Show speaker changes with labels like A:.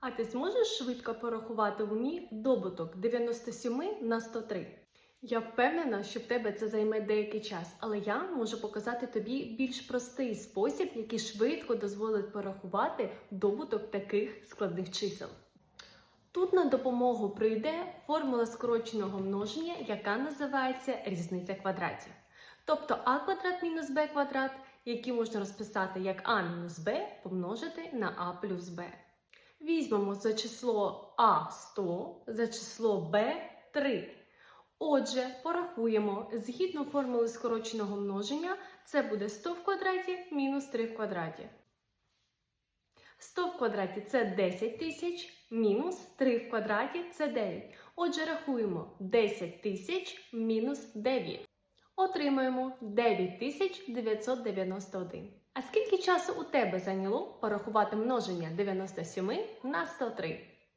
A: А ти зможеш швидко порахувати в умі добуток 97 на 103? Я впевнена, що в тебе це займе деякий час, але я можу показати тобі більш простий спосіб, який швидко дозволить порахувати добуток таких складних чисел. Тут на допомогу прийде формула скороченого множення, яка називається різниця квадратів. Тобто а квадрат мінус б квадрат, який можна розписати як а мінус б помножити на а плюс б. Візьмемо за число а 100, за число б 3. Отже, порахуємо, згідно формули скороченого множення, це буде 100 в квадраті мінус 3 в квадраті. 100 в квадраті – це 10 тисяч, мінус 3 в квадраті – це 9. Отже, рахуємо 10 тисяч мінус 9. Отримаємо 9991. А скільки часу у тебе зайняло порахувати множення 97 на 103?